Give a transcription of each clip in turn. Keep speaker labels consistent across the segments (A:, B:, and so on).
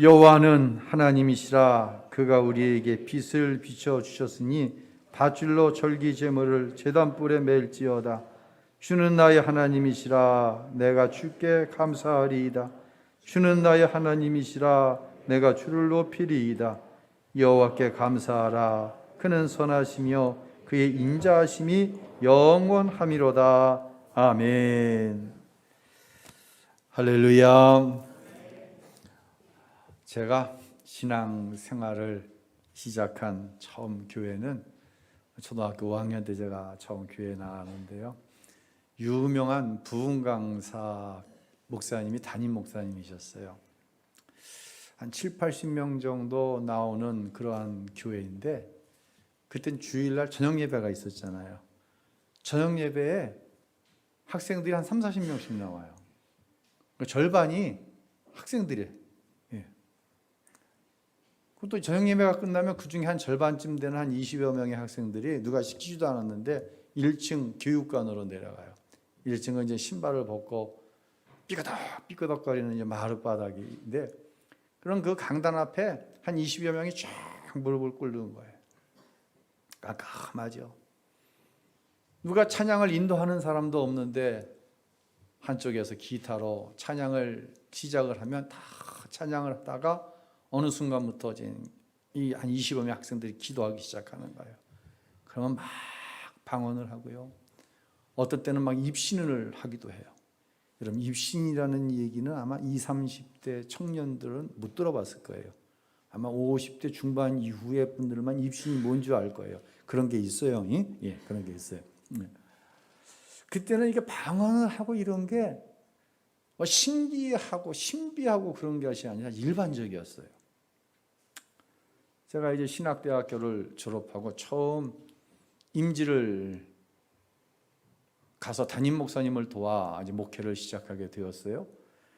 A: 여호와는 하나님이시라. 그가 우리에게 빛을 비춰 주셨으니 밧줄로 절기 제물을 제단불에 맬지어다. 주는 나의 하나님이시라. 내가 주께 감사하리이다. 주는 나의 하나님이시라. 내가 주를 높이리이다. 여호와께 감사하라. 그는 선하시며 그의 인자하심이 영원하미로다. 아멘. 할렐루야. 제가 신앙 생활을 시작한 처음 교회는 초등학교 5학년 때 제가 처음 교회에 나왔는데요. 유명한 부흥 강사 목사님이 담임 목사님이셨어요. 한 7, 80명 정도 나오는 그러한 교회인데 그땐 주일날 저녁 예배가 있었잖아요. 저녁 예배에 학생들이 한 3, 40명씩 나와요. 절반이 학생들이에요. 또 저녁 예배가 끝나면 그 중에 한 절반쯤 되는 한 20여 명의 학생들이 누가 시키지도 않았는데 1층 교육관으로 내려가요. 1층은 이제 신발을 벗고 삐끄덕거리는 이제 마룻바닥인데 그런 그 강단 앞에 한 20여 명이 쫙 무릎을 꿇는 거예요. 깜깜하죠. 누가 찬양을 인도하는 사람도 없는데 한쪽에서 기타로 찬양을 시작을 하면 다 찬양을 하다가 어느 순간부터 이 한 20여 명의 학생들이 기도하기 시작하는 거예요. 그러면 막 방언을 하고요. 어떤 때는 막 입신을 하기도 해요. 여러분, 입신이라는 얘기는 아마 20, 30대 청년들은 못 들어봤을 거예요. 아마 50대 중반 이후의 분들만 입신이 뭔지 알 거예요. 그런 게 있어요. 예, 그런 게 있어요. 그때는 이게 방언을 하고 이런 게 신기하고 신비하고 그런 것이 아니라 일반적이었어요. 제가 이제 신학대학교를 졸업하고 처음 임지를 가서 담임 목사님을 도와 이제 목회를 시작하게 되었어요.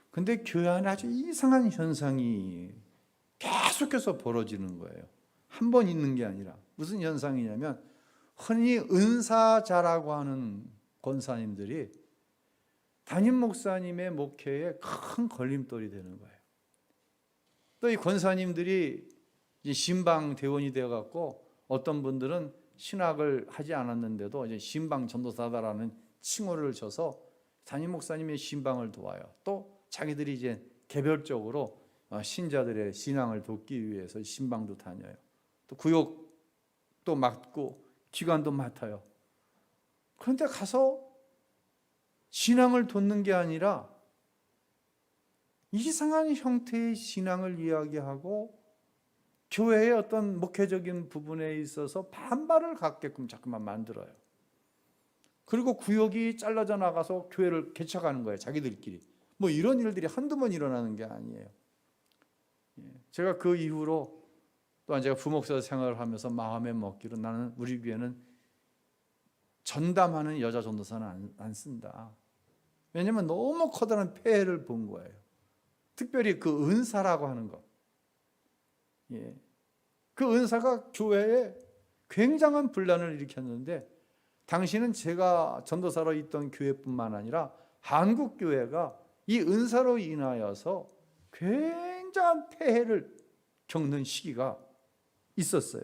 A: 근데 교회 안에 아주 이상한 현상이 계속해서 벌어지는 거예요. 한 번 있는 게 아니라 무슨 현상이냐면 흔히 은사자라고 하는 권사님들이 담임 목사님의 목회에 큰 걸림돌이 되는 거예요. 또 이 권사님들이 이제 신방 대원이 되어 갖고 어떤 분들은 신학을 하지 않았는데도 이제 신방 전도사다라는 칭호를 줘서 담임 목사님의 신방을 도와요. 또 자기들이 이제 개별적으로 신자들의 신앙을 돕기 위해서 신방도 다녀요. 또 구역도 맡고 기관도 맡아요. 그런데 가서 신앙을 돕는 게 아니라 이상한 형태의 신앙을 이야기하고 교회의 어떤 목회적인 부분에 있어서 반발을 갖게끔 자꾸만 만들어요. 그리고 구역이 잘라져 나가서 교회를 개척하는 거예요. 자기들끼리. 뭐 이런 일들이 한두 번 일어나는 게 아니에요. 제가 그 이후로 또한 제가 부목사 생활을 하면서 마음에 먹기로 나는 우리 교회는 전담하는 여자 전도사는 안 쓴다. 왜냐하면 너무 커다란 폐해를 본 거예요. 특별히 그 은사라고 하는 것. 그 은사가 교회에 굉장한 분란을 일으켰는데 당시는 제가 전도사로 있던 교회뿐만 아니라 한국 교회가 이 은사로 인하여서 굉장한 폐해를 겪는 시기가 있었어요.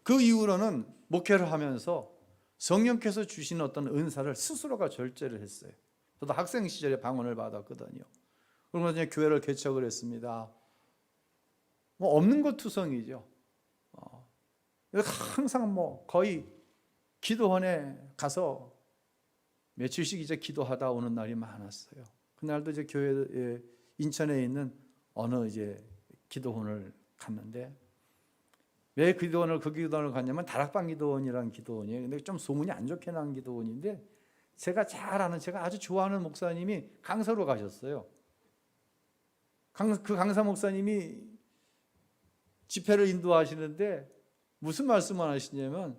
A: 그 이후로는 목회를 하면서 성령께서 주신 어떤 은사를 스스로가 절제를 했어요. 저도 학생 시절에 방언을 받았거든요. 그러면서 교회를 개척을 했습니다. 뭐 없는 것 투성이죠. 항상 뭐 거의 기도원에 가서 며칠씩 이제 기도하다 오는 날이 많았어요. 그날도 이제 교회 인천에 있는 어느 이제 기도원을 갔는데 왜 그 기도원을 갔냐면 다락방 기도원이라는 기도원이에요. 근데 좀 소문이 안 좋게 난 기도원인데 제가 잘 아는 제가 아주 좋아하는 목사님이 강사로 가셨어요. 그 강사 목사님이 집회를 인도하시는데 무슨 말씀을 하시냐면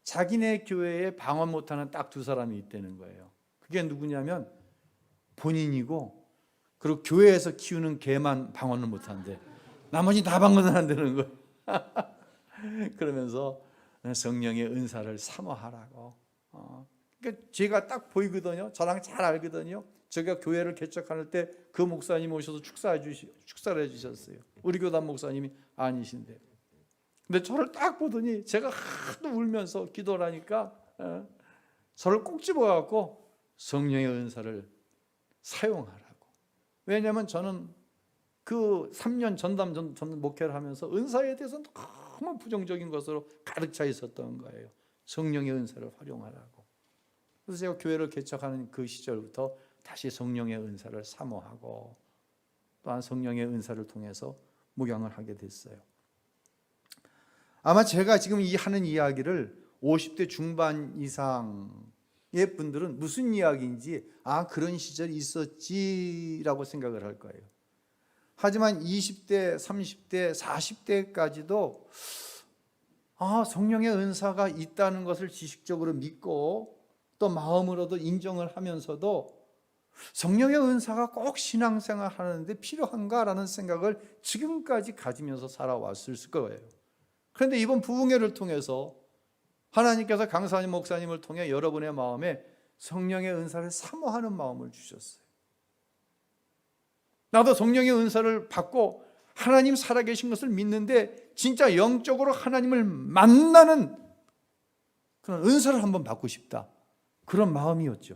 A: 자기네 교회에 방언 못하는 딱 두 사람이 있다는 거예요. 그게 누구냐면 본인이고 그리고 교회에서 키우는 개만 방언을 못하는데 나머지 다 방언을 한다는 거예요. 그러면서 성령의 은사를 사모하라고. 그러니까 제가 딱 보이거든요. 저랑 잘 알거든요. 제가 교회를 개척할 때 그 목사님 오셔서 축사를 해주셨어요. 우리 교단 목사님이 아니신데. 근데 저를 딱 보더니 제가 하도 울면서 기도를 하니까 저를 꼭 집어갖고 성령의 은사를 사용하라고. 왜냐하면 저는 그 3년 전담 목회를 하면서 은사에 대해서 너무 부정적인 것으로 가득 차 있었던 거예요. 성령의 은사를 활용하라고. 그래서 제가 교회를 개척하는 그 시절부터 다시 성령의 은사를 사모하고 또한 성령의 은사를 통해서 목양을 하게 됐어요. 아마 제가 지금 하는 이야기를 50대 중반 이상의 분들은 무슨 이야기인지 그런 시절이 있었지라고 생각을 할 거예요. 하지만 20대, 30대, 40대까지도 성령의 은사가 있다는 것을 지식적으로 믿고 또 마음으로도 인정을 하면서도 성령의 은사가 꼭 신앙생활 하는데 필요한가라는 생각을 지금까지 가지면서 살아왔을 거예요. 그런데 이번 부흥회를 통해서 하나님께서 강사님 목사님을 통해 여러분의 마음에 성령의 은사를 사모하는 마음을 주셨어요. 나도 성령의 은사를 받고 하나님 살아계신 것을 믿는데 진짜 영적으로 하나님을 만나는 그런 은사를 한번 받고 싶다. 그런 마음이었죠.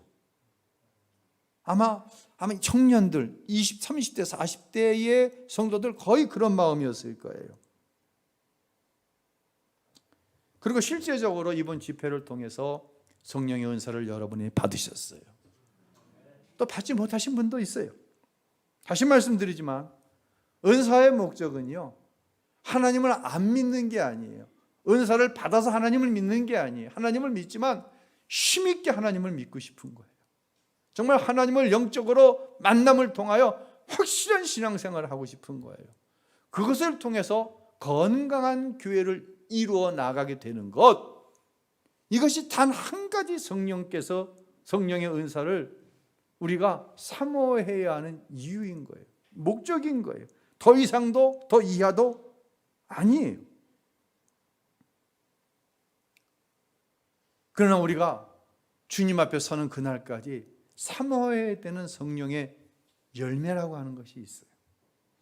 A: 아마 청년들 20, 30대, 40대의 성도들 거의 그런 마음이었을 거예요. 그리고 실제적으로 이번 집회를 통해서 성령의 은사를 여러분이 받으셨어요. 또 받지 못하신 분도 있어요. 다시 말씀드리지만 은사의 목적은요, 하나님을 안 믿는 게 아니에요. 은사를 받아서 하나님을 믿는 게 아니에요. 하나님을 믿지만 힘있게 하나님을 믿고 싶은 거예요. 정말 하나님을 영적으로 만남을 통하여 확실한 신앙생활을 하고 싶은 거예요. 그것을 통해서 건강한 교회를 이루어 나가게 되는 것, 이것이 단 한 가지 성령께서 성령의 은사를 우리가 사모해야 하는 이유인 거예요. 목적인 거예요. 더 이상도 더 이하도 아니에요. 그러나 우리가 주님 앞에 서는 그날까지 사모해야 되는 성령의 열매라고 하는 것이 있어요.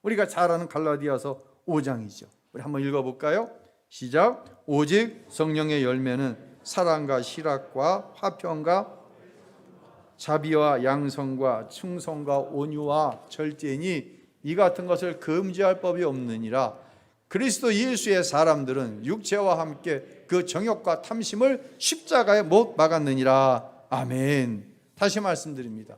A: 우리가 잘 아는 갈라디아서 5장이죠. 우리 한번 읽어볼까요? 시작. 오직 성령의 열매는 사랑과 실학과 화평과 자비와 양성과 충성과 온유와 절제니 이 같은 것을 금지할 법이 없느니라. 그리스도 예수의 사람들은 육체와 함께 그 정욕과 탐심을 십자가에 못 박았느니라. 아멘. 다시 말씀드립니다.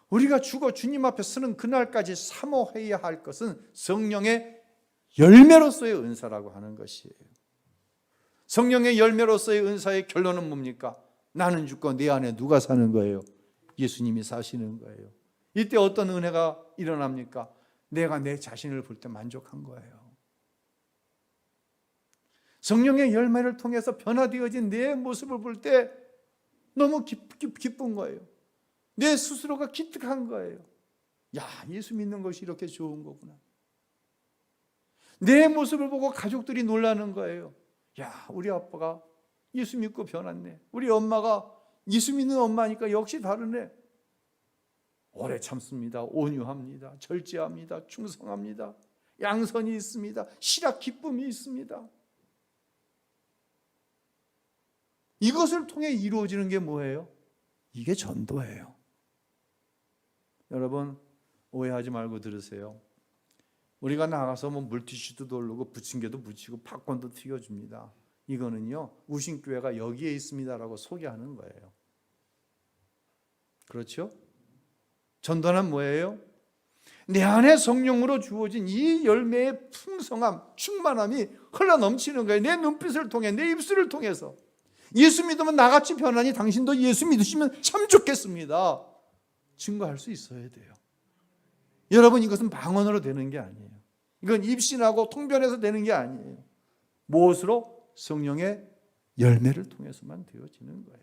A: 우리가 죽어 주님 앞에 서는 그날까지 사모해야 할 것은 성령의 열매로서의 은사라고 하는 것이에요. 성령의 열매로서의 은사의 결론은 뭡니까? 나는 죽고 내 안에 누가 사는 거예요? 예수님이 사시는 거예요. 이때 어떤 은혜가 일어납니까? 내가 내 자신을 볼 때 만족한 거예요. 성령의 열매를 통해서 변화되어진 내 모습을 볼 때 너무 기쁜 거예요. 내 스스로가 기특한 거예요. 야, 예수 믿는 것이 이렇게 좋은 거구나. 내 모습을 보고 가족들이 놀라는 거예요. 야, 우리 아빠가 예수 믿고 변했네. 우리 엄마가 예수 믿는 엄마니까 역시 다르네. 오래 참습니다. 온유합니다. 절제합니다. 충성합니다. 양선이 있습니다. 실학 기쁨이 있습니다. 이것을 통해 이루어지는 게 뭐예요? 이게 전도예요. 여러분, 오해하지 말고 들으세요. 우리가 나가서 물티슈도 돌리고 부침개도 붙이고 팝콘도 튀겨줍니다. 이거는요, 우신교회가 여기에 있습니다라고 소개하는 거예요. 그렇죠? 전도는 뭐예요? 내 안에 성령으로 주어진 이 열매의 풍성함, 충만함이 흘러넘치는 거예요. 내 눈빛을 통해, 내 입술을 통해서. 예수 믿으면 나같이 변하니 당신도 예수 믿으시면 참 좋겠습니다. 증거할 수 있어야 돼요. 여러분, 이것은 방언으로 되는 게 아니에요. 이건 입신하고 통변해서 되는 게 아니에요. 무엇으로? 성령의 열매를 통해서만 되어지는 거예요.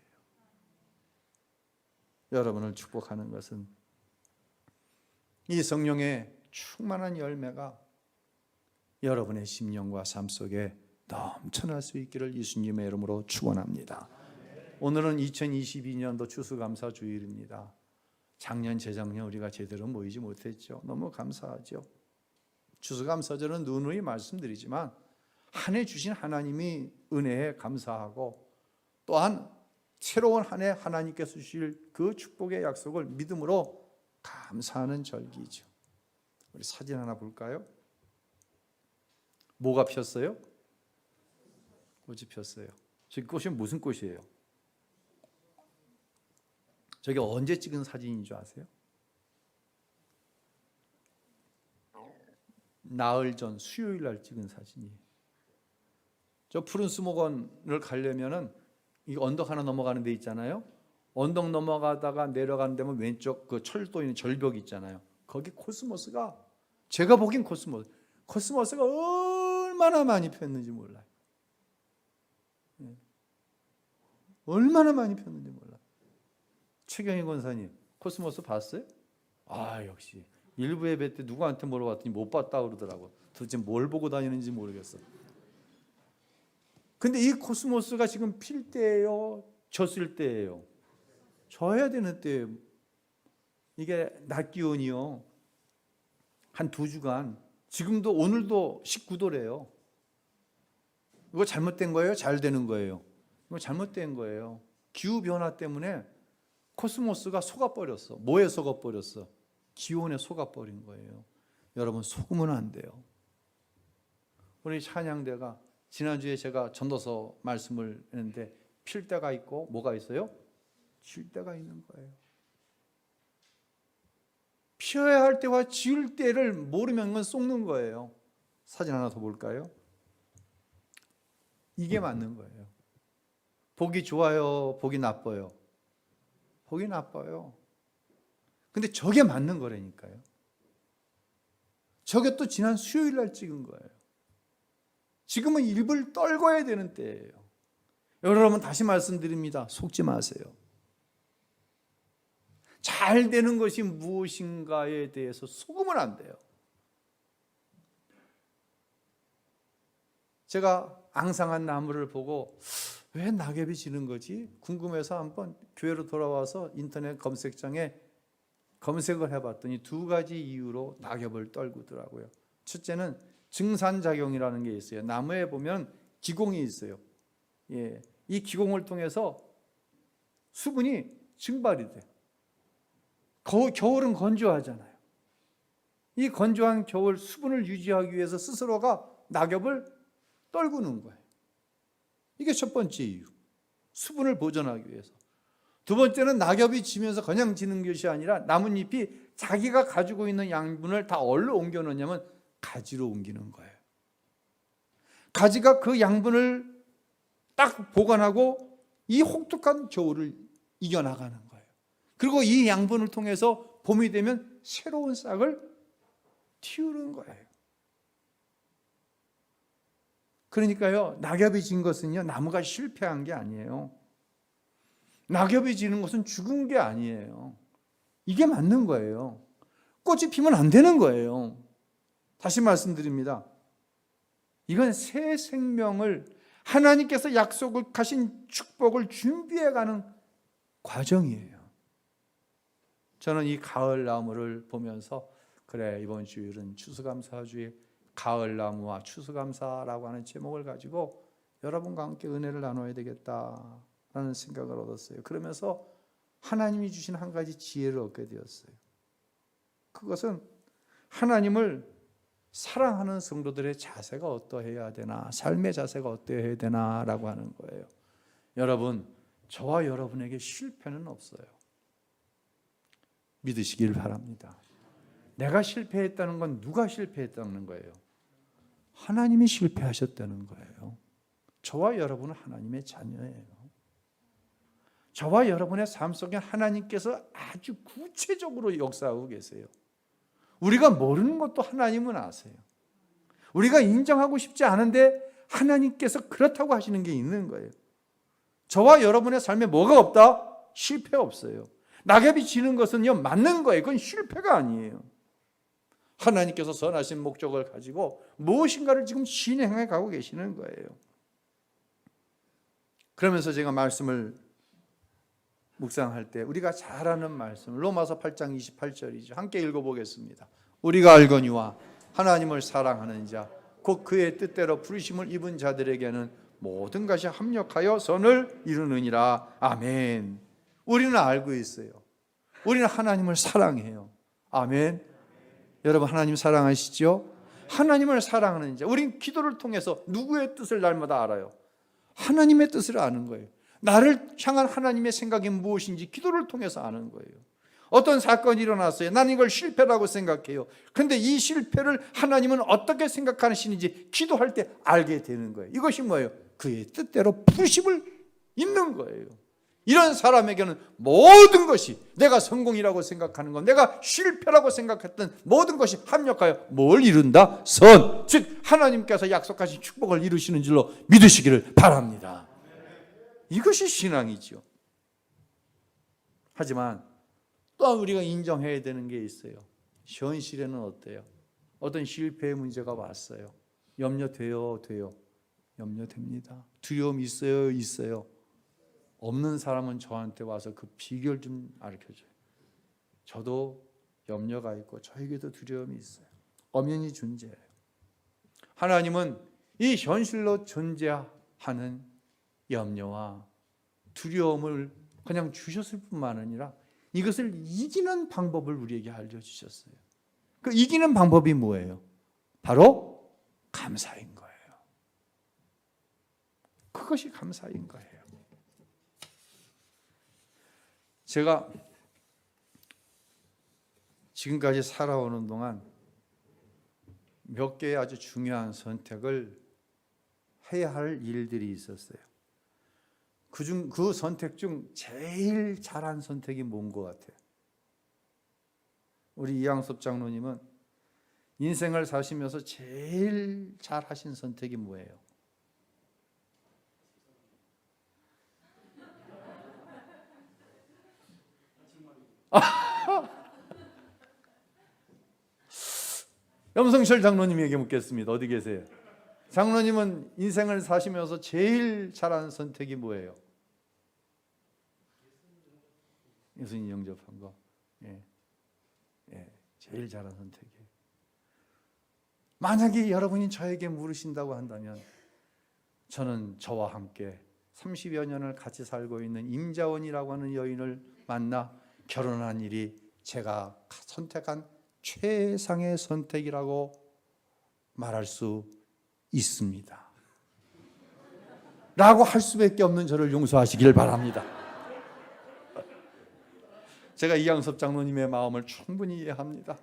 A: 여러분을 축복하는 것은 이 성령의 충만한 열매가 여러분의 심령과 삶 속에 넘쳐날 수 있기를 예수님의 이름으로 축원합니다. 오늘은 2022년도 추수감사 주일입니다. 작년, 재작년 우리가 제대로 모이지 못했죠. 너무 감사하죠. 추수감사절은 누누이 말씀드리지만 한 해 주신 하나님이 은혜에 감사하고 또한 새로운 한 해 하나님께서 주실 그 축복의 약속을 믿음으로 감사하는 절기죠. 우리 사진 하나 볼까요? 뭐가 폈어요? 꽃이 폈어요. 저기 꽃이 무슨 꽃이에요? 저게 언제 찍은 사진인 줄 아세요? 나흘 전 수요일 날 찍은 사진이에요. 저 푸른 수목원을 가려면은 이 언덕 하나 넘어가는 데 있잖아요. 언덕 넘어가다가 내려가는 데면 왼쪽 그 철도 있는 절벽 있잖아요. 거기 코스모스가 제가 보긴 코스모스가 얼마나 많이 폈는지 몰라요. 얼마나 많이 폈는지 몰라요. 최경희 권사님 코스모스 봤어요? 아 역시 일부 예배 때 누구한테 물어봤더니 못 봤다 그러더라고. 도대체 뭘 보고 다니는지 모르겠어. 근데 이 코스모스가 지금 필 때예요? 졌을 때예요? 져야 되는 때예요. 이게 낮 기온이요. 한 2주간 지금도 오늘도 19도래요. 이거 잘못된 거예요? 잘 되는 거예요? 이거 잘못된 거예요. 기후변화 때문에 코스모스가 속아버렸어. 뭐에 속아버렸어? 기온에 속아버린 거예요. 여러분 속으면 안 돼요. 우리 찬양대가 지난주에 제가 전도서 말씀을 했는데 필 때가 있고 뭐가 있어요? 질 때가 있는 거예요. 피어야 할 때와 질 때를 모르면 속는 거예요. 사진 하나 더 볼까요? 이게 맞는 거예요. 보기 좋아요? 보기 나빠요? 보기 나빠요. 근데 저게 맞는 거라니까요. 저게 또 지난 수요일 날 찍은 거예요. 지금은 입을 떨궈야 되는 때예요. 여러분 다시 말씀드립니다. 속지 마세요. 잘 되는 것이 무엇인가에 대해서 속으면 안 돼요. 제가 앙상한 나무를 보고 왜 낙엽이 지는 거지? 궁금해서 한번 교회로 돌아와서 인터넷 검색창에 검색을 해봤더니 2가지 이유로 낙엽을 떨구더라고요. 첫째는 증산작용이라는 게 있어요. 나무에 보면 기공이 있어요. 예, 이 기공을 통해서 수분이 증발이 돼요. 겨울은 건조하잖아요. 이 건조한 겨울 수분을 유지하기 위해서 스스로가 낙엽을 떨구는 거예요. 이게 첫 번째 이유. 수분을 보존하기 위해서. 두 번째는 낙엽이 지면서 그냥 지는 것이 아니라 나뭇잎이 자기가 가지고 있는 양분을 다 어디로 옮겨 놓냐면 가지로 옮기는 거예요. 가지가 그 양분을 딱 보관하고 이 혹독한 겨울을 이겨나가는 거예요. 그리고 이 양분을 통해서 봄이 되면 새로운 싹을 틔우는 거예요. 그러니까요, 낙엽이 진 것은요, 나무가 실패한 게 아니에요. 낙엽이 지는 것은 죽은 게 아니에요. 이게 맞는 거예요. 꽃이 피면 안 되는 거예요. 다시 말씀드립니다. 이건 새 생명을 하나님께서 약속하신 축복을 준비해가는 과정이에요. 저는 이 가을나무를 보면서 그래 이번 주일은 추수감사주일 가을나무와 추수감사라고 하는 제목을 가지고 여러분과 함께 은혜를 나눠야 되겠다라는 생각을 얻었어요. 그러면서 하나님이 주신 한 가지 지혜를 얻게 되었어요. 그것은 하나님을 사랑하는 성도들의 자세가 어떠해야 되나, 삶의 자세가 어떠해야 되나라고 하는 거예요. 여러분, 저와 여러분에게 실패는 없어요. 믿으시길 바랍니다. 내가 실패했다는 건 누가 실패했다는 거예요? 하나님이 실패하셨다는 거예요. 저와 여러분은 하나님의 자녀예요. 저와 여러분의 삶 속에 하나님께서 아주 구체적으로 역사하고 계세요. 우리가 모르는 것도 하나님은 아세요. 우리가 인정하고 싶지 않은데 하나님께서 그렇다고 하시는 게 있는 거예요. 저와 여러분의 삶에 뭐가 없다? 실패 없어요. 낙엽이 지는 것은요, 맞는 거예요. 그건 실패가 아니에요. 하나님께서 선하신 목적을 가지고 무엇인가를 지금 진행해 가고 계시는 거예요. 그러면서 제가 말씀을 묵상할 때 우리가 잘 아는 말씀 로마서 8장 28절이죠. 함께 읽어보겠습니다. 우리가 알거니와 하나님을 사랑하는 자 곧 그의 뜻대로 부르심을 입은 자들에게는 모든 것이 합력하여 선을 이루느니라. 아멘. 우리는 알고 있어요. 우리는 하나님을 사랑해요. 아멘. 여러분 하나님 사랑하시죠? 하나님을 사랑하는 자, 우린 기도를 통해서 누구의 뜻을 날마다 알아요? 하나님의 뜻을 아는 거예요. 나를 향한 하나님의 생각이 무엇인지 기도를 통해서 아는 거예요. 어떤 사건이 일어났어요. 나는 이걸 실패라고 생각해요. 그런데 이 실패를 하나님은 어떻게 생각하시는지 기도할 때 알게 되는 거예요. 이것이 뭐예요? 그의 뜻대로 부르심을 입는 거예요. 이런 사람에게는 모든 것이, 내가 성공이라고 생각하는 것, 내가 실패라고 생각했던 모든 것이 합력하여 뭘 이룬다? 선, 즉 하나님께서 약속하신 축복을 이루시는 줄로 믿으시기를 바랍니다. 이것이 신앙이죠. 하지만 또한 우리가 인정해야 되는 게 있어요. 현실에는 어때요? 어떤 실패의 문제가 왔어요. 염려돼요? 염려됩니다. 두려움 있어요? 없는 사람은 저한테 와서 그 비결 좀 가르쳐줘요. 저도 염려가 있고 저에게도 두려움이 있어요. 엄연히 존재해요. 하나님은 이 현실로 존재하는 염려와 두려움을 그냥 주셨을 뿐만 아니라 이것을 이기는 방법을 우리에게 알려주셨어요. 그 이기는 방법이 뭐예요? 바로 감사인 거예요. 그것이 감사인 거예요. 제가 지금까지 살아오는 동안 몇 개의 아주 중요한 선택을 해야 할 일들이 있었어요. 그 선택 중 제일 잘한 선택이 뭔 것 같아요? 우리 이양섭 장로님은 인생을 사시면서 제일 잘하신 선택이 뭐예요? 염성철 장로님에게 묻겠습니다. 어디 계세요? 장로님은 인생을 사시면서 제일 잘한 선택이 뭐예요? 예수님 영접한 거. 제일 잘한 선택이에요. 만약에 여러분이 저에게 물으신다고 한다면 저는 저와 함께 30여 년을 같이 살고 있는 임자원이라고 하는 여인을 만나 결혼한 일이 제가 선택한 최상의 선택이라고 말할 수 있습니다. 라고 할 수밖에 없는 저를 용서하시길 바랍니다. 제가 이양섭 장로님의 마음을 충분히 이해합니다.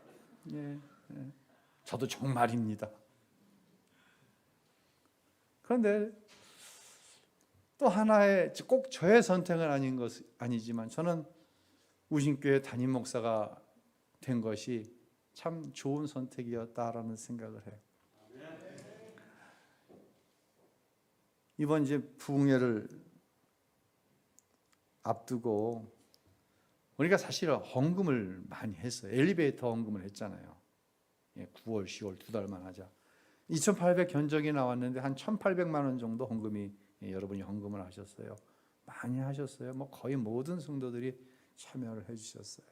A: 저도 정말입니다. 그런데 또 하나의, 꼭 저의 선택은 아니지만 저는 우신교회 담임 목사가 된 것이 참 좋은 선택이었다라는 생각을 해요. 이번 이제 부흥회를 앞두고 우리가 사실 헌금을 많이 했어요. 엘리베이터 헌금을 했잖아요. 9월, 10월 2달만 하자. 2,800 견적이 나왔는데 한 1,800만 원 정도 헌금이, 여러분이 헌금을 하셨어요. 많이 하셨어요. 뭐 거의 모든 성도들이 참여를 해주셨어요.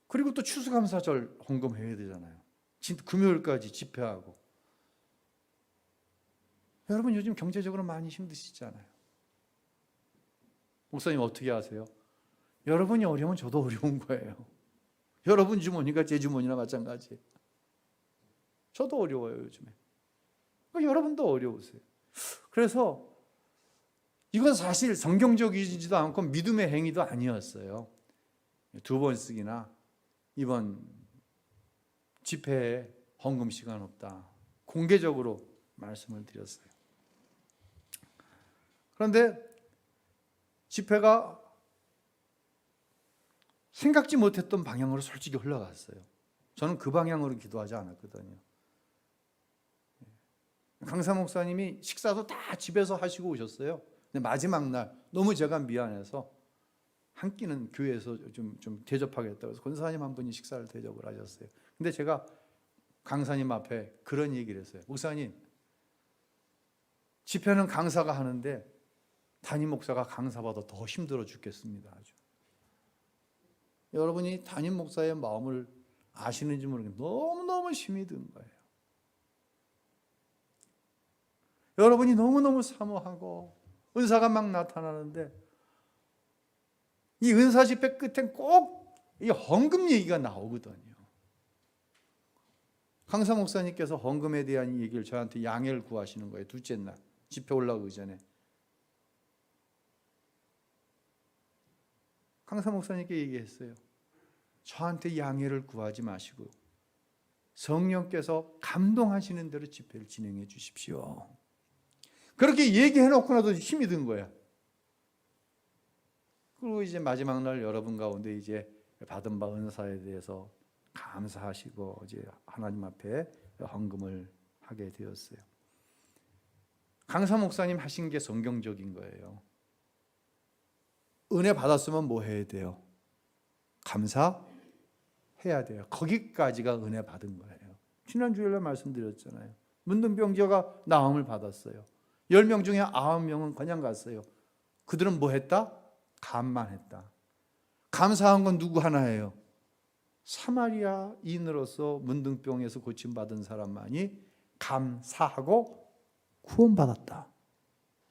A: 그리고 또 추수감사절 헌금해야 되잖아요. 금요일까지 집회하고. 여러분 요즘 경제적으로 많이 힘드시잖아요. 목사님 어떻게 하세요? 여러분이 어려우면 저도 어려운 거예요. 여러분 주머니가 제 주머니나 마찬가지예요. 저도 어려워요 요즘에. 여러분도 어려우세요. 그래서 이건 사실 성경적이지도 않고 믿음의 행위도 아니었어요. 2번씩이나 이번 집회에 헌금 시간 없다. 공개적으로 말씀을 드렸어요. 그런데 집회가 생각지 못했던 방향으로 솔직히 흘러갔어요. 저는 그 방향으로 기도하지 않았거든요. 강사 목사님이 식사도 다 집에서 하시고 오셨어요. 근데 마지막 날 너무 제가 미안해서 한 끼는 교회에서 좀 대접하겠다고 해서 권사님 한 분이 식사를 대접을 하셨어요. 근데 제가 강사님 앞에 그런 얘기를 했어요. 목사님, 집회는 강사가 하는데 담임 목사가 강사보다 더 힘들어 죽겠습니다. 아주. 여러분이 담임 목사의 마음을 아시는지 모르겠는데 너무너무 힘이 든 거예요. 여러분이 너무너무 사모하고 은사가 막 나타나는데 이 은사 집회 끝엔 꼭 이 헌금 얘기가 나오거든요. 강사 목사님께서 헌금에 대한 얘기를 저한테 양해를 구하시는 거예요. 둘째 날 집회 올라오기 전에. 강사 목사님께 얘기했어요. 저한테 양해를 구하지 마시고 성령께서 감동하시는 대로 집회를 진행해 주십시오. 그렇게 얘기해 놓고 나도 힘이 든 거야. 그리고 이제 마지막 날 여러분 가운데 이제 받은 바 은사에 대해서 감사하시고 이제 하나님 앞에 헌금을 하게 되었어요. 강사 목사님 하신 게 성경적인 거예요. 은혜 받았으면 뭐 해야 돼요? 감사해야 돼요. 거기까지가 은혜 받은 거예요. 지난 주일에 말씀드렸잖아요. 문둥병자가 나음을 받았어요. 10명 중에 9명은 그냥 갔어요. 그들은 뭐 했다? 감만 했다. 감사한 건 누구 하나예요? 사마리아인으로서 문둥병에서 고침받은 사람만이 감사하고 구원받았다.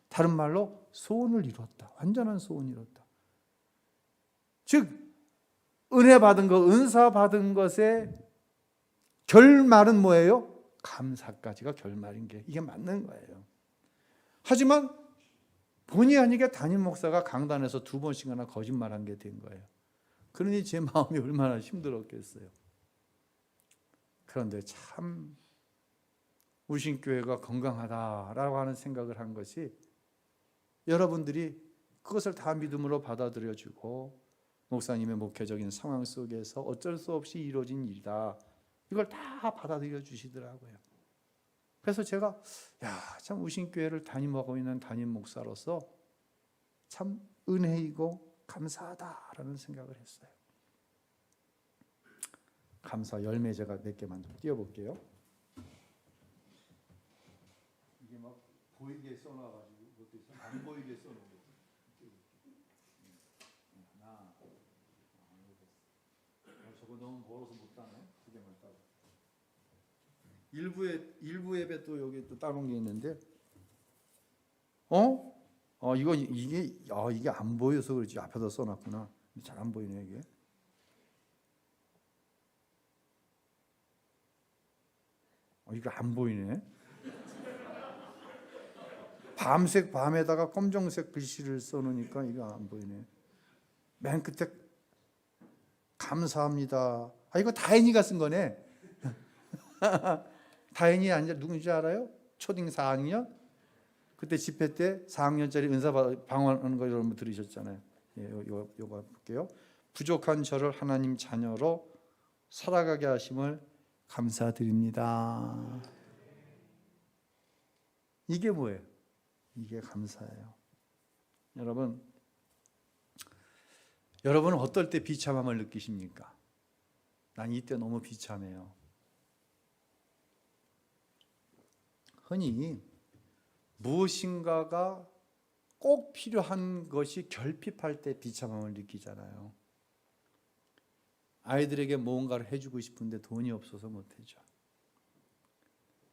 A: 다른 말로 소원을 이뤘다. 완전한 소원을 이뤘다. 즉 은혜 받은 것, 은사 받은 것의 결말은 뭐예요? 감사까지가 결말인 게 이게 맞는 거예요. 하지만 본의 아니게 담임 목사가 강단에서 2번씩이나 거짓말한 게 된 거예요. 그러니 제 마음이 얼마나 힘들었겠어요. 그런데 참 우신교회가 건강하다라고 하는 생각을 한 것이 여러분들이 그것을 다 믿음으로 받아들여주고 목사님의 목회적인 상황 속에서 어쩔 수 없이 이루어진 일이다. 이걸 다 받아들여 주시더라고요. 그래서 제가 참 우신교회를 담임하고 있는 담임 목사로서 참 은혜이고 감사하다라는 생각을 했어요. 감사 열매 제가 몇 개만 좀 띄워볼게요. 이게 막 보이게 써놔가지고 그것도 있어. 안 보이게 써놓은 거. 하나, 저거 너무 멀어서 못 따네. 두 개만 따. 일부 예배 또 여기 또 따놓은 게 있는데, 이게 안 보여서 그렇지. 앞에다 써놨구나. 잘 안 보이네 이게. 이거 안 보이네. 밤색 밤에다가 검정색 글씨를 써놓으니까 이거 안 보이네. 맨 끝에 감사합니다. 이거 다현이가 쓴 거네. 다현이 누군지 알아요? 초딩 4학년? 그때 집회 때 4학년짜리 은사 방언하는 거 여러분 들으셨잖아요. 이거 볼게요. 부족한 저를 하나님 자녀로 살아가게 하심을 감사드립니다. 이게 뭐예요? 이게 감사예요. 여러분은 어떨 때 비참함을 느끼십니까? 난 이때 너무 비참해요. 흔히 무엇인가가 꼭 필요한 것이 결핍할 때 비참함을 느끼잖아요. 아이들에게 무언가를 해주고 싶은데 돈이 없어서 못해줘.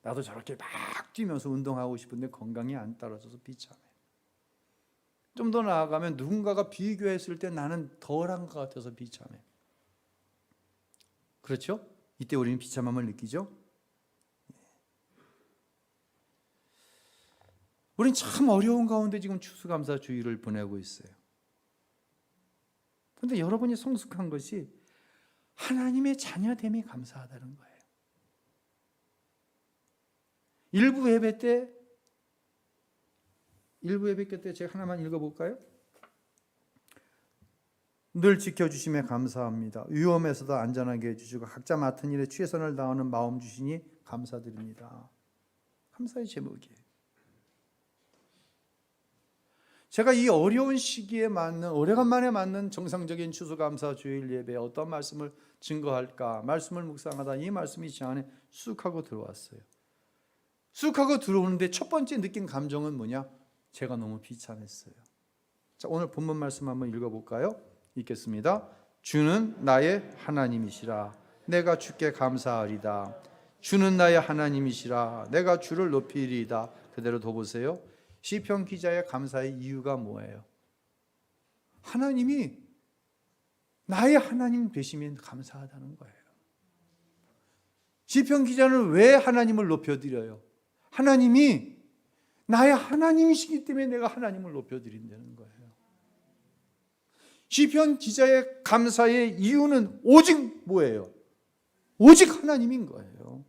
A: 나도 저렇게 막 뛰면서 운동하고 싶은데 건강이 안 따라줘서 비참해. 좀 더 나아가면 누군가가 비교했을 때 나는 덜한 것 같아서 비참해. 그렇죠? 이때 우리는 비참함을 느끼죠? 우리는 참 어려운 가운데 지금 추수감사주의를 보내고 있어요. 그런데 여러분이 성숙한 것이 하나님의 자녀됨이 감사하다는 거예요. 일부 예배 때 제가 하나만 읽어볼까요? 늘 지켜주심에 감사합니다. 위험에서도 안전하게 해주시고 각자 맡은 일에 최선을 다하는 마음 주시니 감사드립니다. 감사의 제목이에요. 제가 이 어려운 시기에 맞는 오래간만에 맞는 정상적인 추수감사주일 예배에 어떤 말씀을 증거할까 말씀을 묵상하다 이 말씀이 제 안에 쑥 하고 들어왔어요. 쑥 하고 들어오는데 첫 번째 느낀 감정은 뭐냐? 제가 너무 비참했어요. 자, 오늘 본문 말씀 한번 읽어볼까요? 읽겠습니다. 주는 나의 하나님이시라. 내가 주께 감사하리다. 주는 나의 하나님이시라. 내가 주를 높이리이다. 그대로 더 보세요. 시편 기자의 감사의 이유가 뭐예요? 하나님이 나의 하나님 되시면 감사하다는 거예요. 시편 기자는 왜 하나님을 높여드려요? 하나님이 나의 하나님이시기 때문에 내가 하나님을 높여드린다는 거예요. 시편 기자의 감사의 이유는 오직 뭐예요? 오직 하나님인 거예요.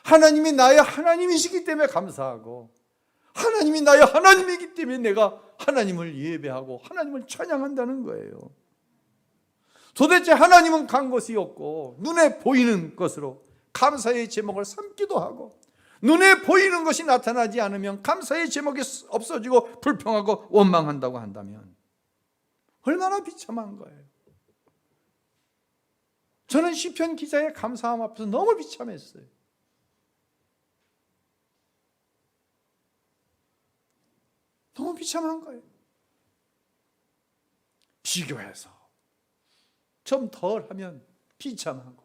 A: 하나님이 나의 하나님이시기 때문에 감사하고, 하나님이 나의 하나님이기 때문에 내가 하나님을 예배하고 하나님을 찬양한다는 거예요. 도대체 하나님은 간 것이 없고 눈에 보이는 것으로 감사의 제목을 삼기도 하고, 눈에 보이는 것이 나타나지 않으면 감사의 제목이 없어지고 불평하고 원망한다고 한다면 얼마나 비참한 거예요. 저는 시편 기자의 감사함 앞에서 너무 비참했어요. 너무 비참한 거예요. 비교해서 좀 덜하면 비참하고,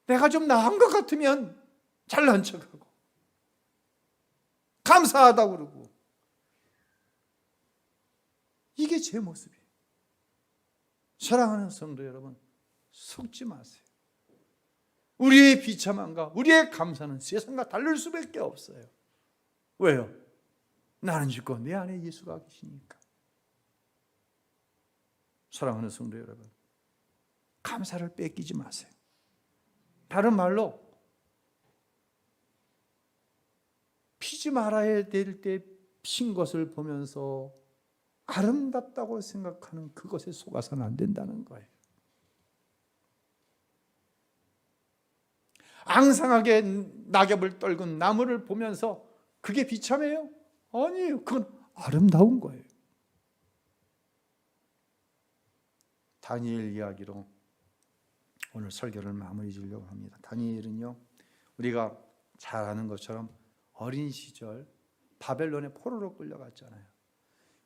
A: 내가 좀 나은 것 같으면 잘난 척하고 감사하다고 그러고, 이게 제 모습이에요. 사랑하는 성도 여러분, 속지 마세요. 우리의 비참함과 우리의 감사는 세상과 다를 수밖에 없어요. 왜요? 나는 죽고 내 안에 예수가 계시니까. 사랑하는 성도 여러분, 감사를 뺏기지 마세요. 다른 말로 피지 말아야 될 때 핀 것을 보면서 아름답다고 생각하는 그것에 속아서는 안 된다는 거예요. 앙상하게 낙엽을 떨군 나무를 보면서 그게 비참해요? 아니에요. 그건 아름다운 거예요. 다니엘 이야기로 오늘 설교를 마무리 지으려고 합니다. 다니엘은요, 우리가 잘 아는 것처럼 어린 시절 바벨론의 포로로 끌려갔잖아요.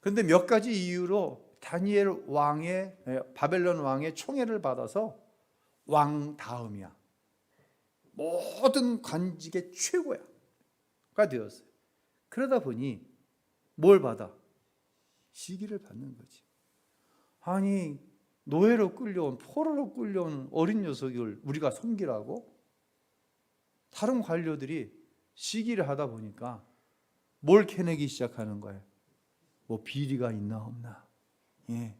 A: 그런데 몇 가지 이유로 다니엘 바벨론 왕의 총애를 받아서 왕 다음이야, 모든 관직의 최고야가 되었어요. 그러다 보니 뭘 받아? 시기를 받는 거지. 아니, 노예로 끌려온, 포로로 끌려온 어린 녀석을 우리가 섬기라고? 다른 관료들이 시기를 하다 보니까 뭘 캐내기 시작하는 거예요? 뭐 비리가 있나 없나. 예.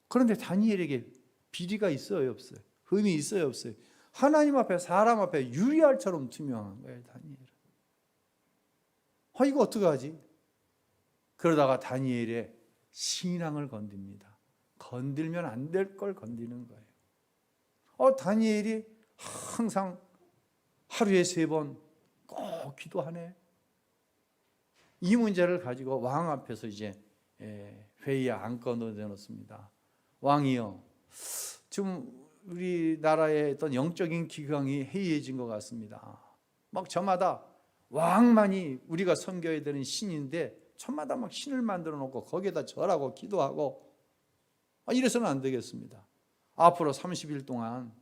A: 그런데 다니엘에게 비리가 있어요, 없어요? 흠이 있어요, 없어요? 하나님 앞에, 사람 앞에 유리알처럼 투명한 거예요, 다니엘은. 이거 어떡하지? 그러다가 다니엘의 신앙을 건듭니다. 건들면 안 될 걸 건드리는 거예요. 다니엘이 항상 하루에 3번 꼭 기도하네. 이 문제를 가지고 왕 앞에서 이제 회의에 안건을 내놓습니다. 왕이요, 지금 우리나라의 어떤 영적인 기강이 해이해진 것 같습니다. 막 저마다 왕만이 우리가 섬겨야 되는 신인데 저마다 막 신을 만들어 놓고 거기에다 절하고 기도하고, 이래서는 안 되겠습니다. 앞으로 30일 동안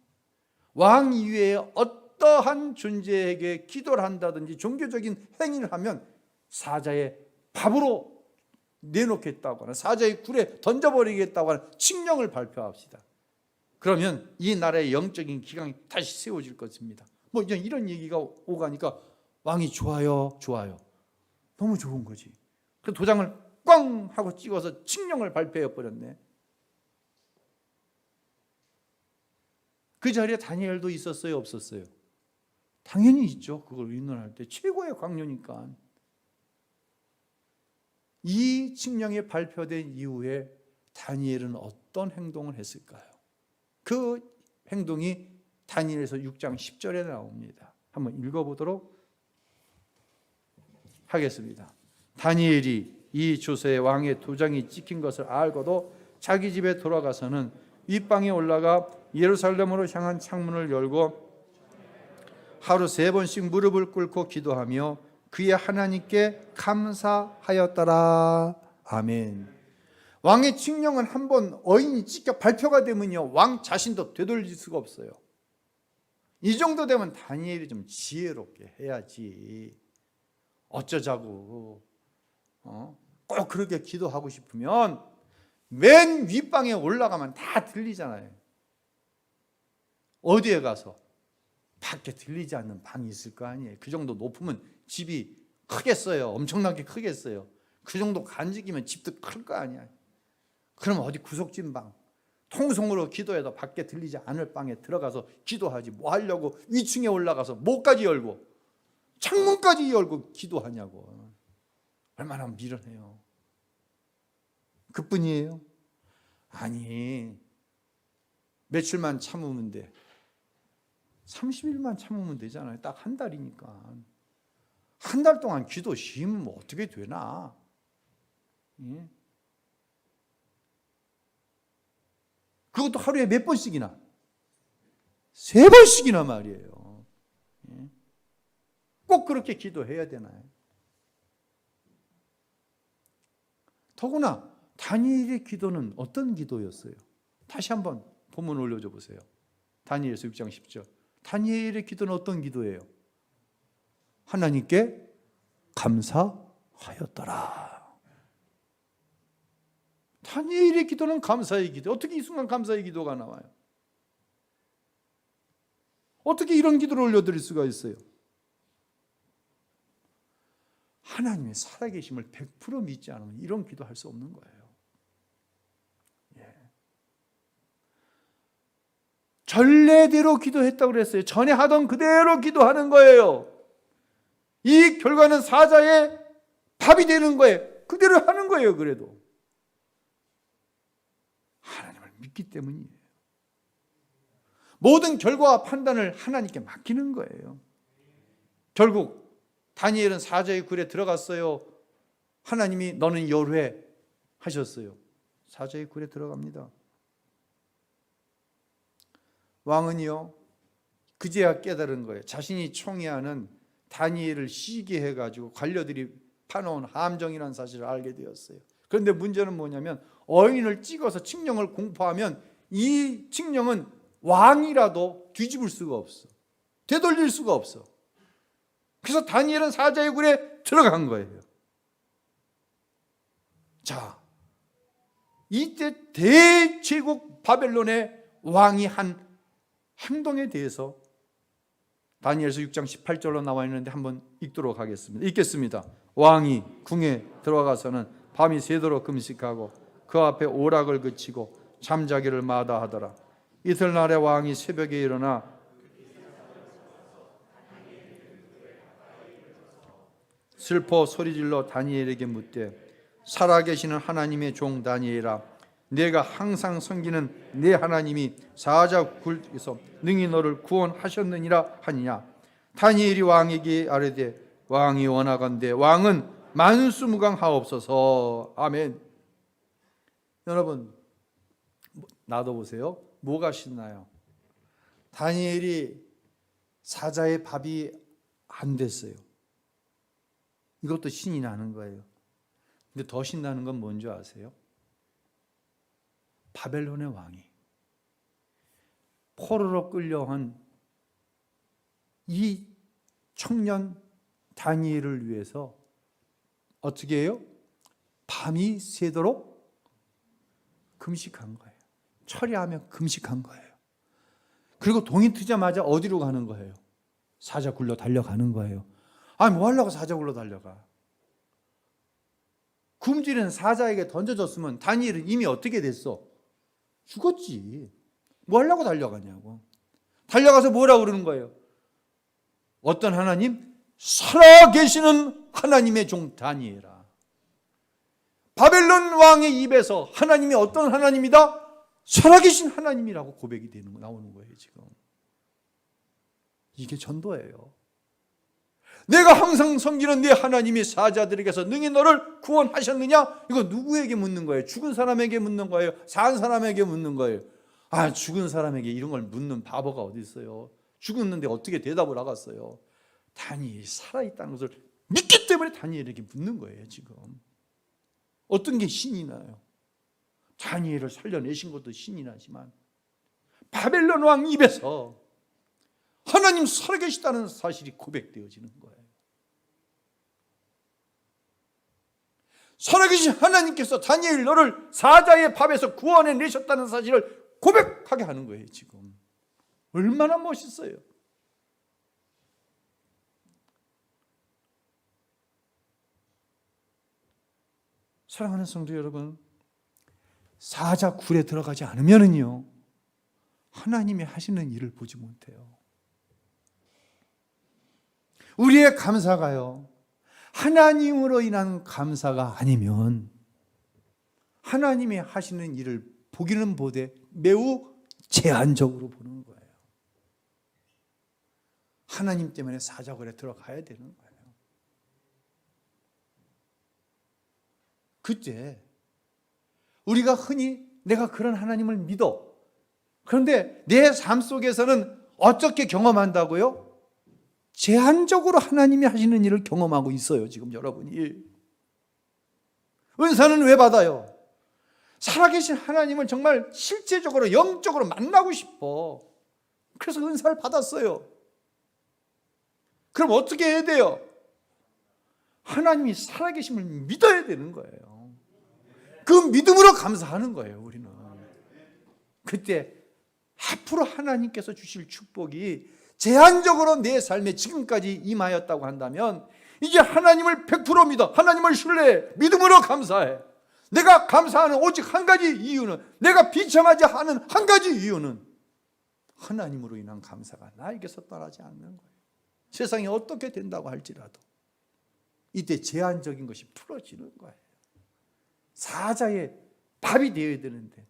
A: 왕 이외에 어떠한 존재에게 기도를 한다든지 종교적인 행위를 하면 사자의 밥으로 내놓겠다거나 사자의 굴에 던져버리겠다거나 칙령을 발표합시다. 그러면 이 나라의 영적인 기강이 다시 세워질 것입니다. 뭐 이런 얘기가 오가니까 왕이 좋아요, 좋아요. 너무 좋은 거지. 그 도장을 꽝 하고 찍어서 칙령을 발표해 버렸네. 그 자리에 다니엘도 있었어요, 없었어요? 당연히 있죠. 그걸 의논할 때 최고의 광료니까. 이 칙령이 발표된 이후에 다니엘은 어떤 행동을 했을까요? 그 행동이 다니엘서 6장 10절에 나옵니다. 한번 읽어보도록 하겠습니다. 다니엘이 이 조서에 왕의 도장이 찍힌 것을 알고도 자기 집에 돌아가서는 윗방에 올라가 예루살렘으로 향한 창문을 열고 하루 3번씩 무릎을 꿇고 기도하며 그의 하나님께 감사하였더라. 아멘. 왕의 칙령은 한번 어인이 찢겨 발표가 되면요, 왕 자신도 되돌릴 수가 없어요. 이 정도 되면 다니엘이 좀 지혜롭게 해야지. 어쩌자고 꼭 그렇게 기도하고 싶으면 맨 윗방에 올라가면 다 들리잖아요. 어디에 가서 밖에 들리지 않는 방이 있을 거 아니에요. 그 정도 높으면 집이 크겠어요. 엄청나게 크겠어요. 그 정도 간직이면 집도 클 거 아니야. 그럼 어디 구석진 방, 통성으로 기도해도 밖에 들리지 않을 방에 들어가서 기도하지. 뭐 하려고 위층에 올라가서 목까지 열고 창문까지 열고 기도하냐고. 얼마나 미련해요. 그뿐이에요? 아니, 며칠만 참으면 돼. 30일만 참으면 되잖아요. 딱 한 달이니까. 한 달 동안 기도 쉬면 뭐 어떻게 되나? 예? 그것도 하루에 몇 번씩이나? 3번씩이나 말이에요. 예? 꼭 그렇게 기도해야 되나요? 더구나 다니엘의 기도는 어떤 기도였어요? 다시 한번 본문 올려줘 보세요. 다니엘서 6장 10절. 다니엘의 기도는 어떤 기도예요? 하나님께 감사하였더라. 다니엘의 기도는 감사의 기도. 어떻게 이 순간 감사의 기도가 나와요? 어떻게 이런 기도를 올려드릴 수가 있어요? 하나님의 살아계심을 100% 믿지 않으면 이런 기도할 수 없는 거예요. 예. 전례대로 기도했다고 그랬어요. 전에 하던 그대로 기도하는 거예요. 이 결과는 사자의 밥이 되는 거예요. 그대로 하는 거예요. 그래도 하나님을 믿기 때문이에요. 모든 결과와 판단을 하나님께 맡기는 거예요. 결국 다니엘은 사자의 굴에 들어갔어요. 하나님이 너는 열회 하셨어요. 사자의 굴에 들어갑니다. 왕은요, 그제야 깨달은 거예요. 자신이 총애하는 다니엘을 시기해가지고 관료들이 파놓은 함정이라는 사실을 알게 되었어요. 그런데 문제는 뭐냐면 어인을 찍어서 칙령을 공포하면 이 칙령은 왕이라도 뒤집을 수가 없어. 되돌릴 수가 없어. 그래서 다니엘은 사자의 굴에 들어간 거예요. 자, 이때 대제국 바벨론의 왕이 한 행동에 대해서 다니엘서 6장 18절로 나와 있는데 한번 읽도록 하겠습니다. 읽겠습니다. 왕이 궁에 들어가서는 밤이 새도록 금식하고 그 앞에 오락을 그치고 잠자기를 마다하더라. 이튿날에 왕이 새벽에 일어나 슬퍼 소리질러 다니엘에게 묻되 살아계시는 하나님의 종 다니엘아, 내가 항상 섬기는 내 하나님이 사자굴에서 능히 너를 구원하셨느니라 하니냐. 다니엘이 왕에게 아뢰되 왕이 원하건대 왕은 만수무강하옵소서. 아멘. 여러분 놔둬보세요. 뭐가 신나요? 다니엘이 사자의 밥이 안 됐어요. 이것도 신이 나는 거예요. 근데 더 신나는 건 뭔지 아세요? 바벨론의 왕이 포로로 끌려온 이 청년 다니엘을 위해서 어떻게 해요? 밤이 새도록 금식한 거예요. 철야하며 금식한 거예요. 그리고 동이 트자마자 어디로 가는 거예요? 사자굴로 달려가는 거예요. 아니 뭐 하려고 사자굴로 달려가? 굶주린 사자에게 던져졌으면 다니엘은 이미 어떻게 됐어? 죽었지. 뭐 하려고 달려가냐고. 달려가서 뭐라고 그러는 거예요? 어떤 하나님? 살아계시는 하나님의 종 다니엘아. 바벨론 왕의 입에서 하나님이 어떤 하나님이다? 살아계신 하나님이라고 고백이 나오는 거예요 지금. 이게 전도예요. 내가 항상 섬기는 네 하나님이 사자들에게서 능히 너를 구원하셨느냐? 이거 누구에게 묻는 거예요? 죽은 사람에게 묻는 거예요? 산 사람에게 묻는 거예요? 아, 죽은 사람에게 이런 걸 묻는 바보가 어디 있어요? 죽었는데 어떻게 대답을 하겠어요? 다니엘이 살아있다는 것을 믿기 때문에 다니엘에게 묻는 거예요. 지금 어떤 게 신이 나요? 다니엘을 살려내신 것도 신이 나지만 바벨론 왕 입에서 하나님 살아계시다는 사실이 고백되어지는 거예요. 살아계신 하나님께서 다니엘 너를 사자의 밥에서 구원해 내셨다는 사실을 고백하게 하는 거예요. 지금 얼마나 멋있어요. 사랑하는 성도 여러분, 사자 굴에 들어가지 않으면은요 하나님이 하시는 일을 보지 못해요. 우리의 감사가요 하나님으로 인한 감사가 아니면 하나님이 하시는 일을 보기는 보되 매우 제한적으로 보는 거예요. 하나님 때문에 사자굴에 들어가야 되는 거예요. 그때 우리가 흔히 내가 그런 하나님을 믿어. 그런데 내 삶 속에서는 어떻게 경험한다고요? 제한적으로 하나님이 하시는 일을 경험하고 있어요. 지금 여러분이. 은사는 왜 받아요? 살아계신 하나님을 정말 실제적으로 영적으로 만나고 싶어. 그래서 은사를 받았어요. 그럼 어떻게 해야 돼요? 하나님이 살아계심을 믿어야 되는 거예요. 그 믿음으로 감사하는 거예요. 우리는 그때 앞으로 하나님께서 주실 축복이 제한적으로 내 삶에 지금까지 임하였다고 한다면 이제 하나님을 100% 믿어. 하나님을 신뢰해. 믿음으로 감사해. 내가 감사하는 오직 한 가지 이유는, 내가 비참하지 않은 한 가지 이유는 하나님으로 인한 감사가 나에게서 떠나지 않는 거예요. 세상이 어떻게 된다고 할지라도 이때 제한적인 것이 풀어지는 거예요. 사자의 밥이 되어야 되는데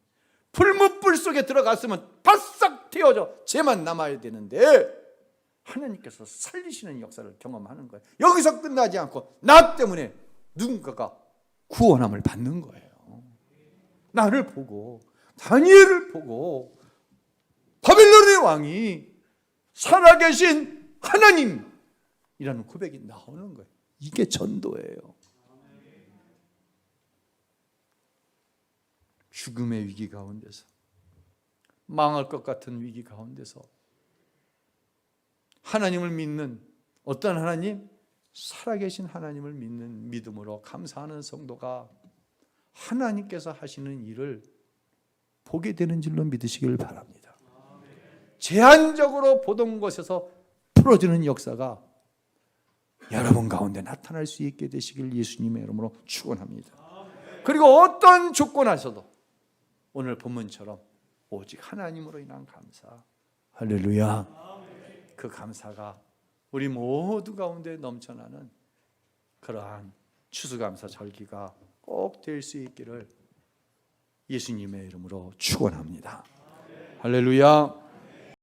A: 풀무불 속에 들어갔으면 바싹 태워져 죄만 남아야 되는데 하나님께서 살리시는 역사를 경험하는 거예요. 여기서 끝나지 않고 나 때문에 누군가가 구원함을 받는 거예요. 나를 보고 다니엘을 보고 바벨론의 왕이 살아계신 하나님이라는 고백이 나오는 거예요. 이게 전도예요. 죽음의 위기 가운데서, 망할 것 같은 위기 가운데서 하나님을 믿는, 어떤 하나님? 살아계신 하나님을 믿는 믿음으로 감사하는 성도가 하나님께서 하시는 일을 보게 되는 줄로 믿으시길 바랍니다. 제한적으로 보던 것에서 풀어지는 역사가 여러분 가운데 나타날 수 있게 되시길 예수님의 이름으로 축원합니다. 그리고 어떤 조건하셔도 오늘 본문처럼 오직 하나님으로 인한 감사, 할렐루야, 그 감사가 우리 모두 가운데 넘쳐나는 그러한 추수감사 절기가 꼭 될 수 있기를 예수님의 이름으로 축원합니다. 할렐루야.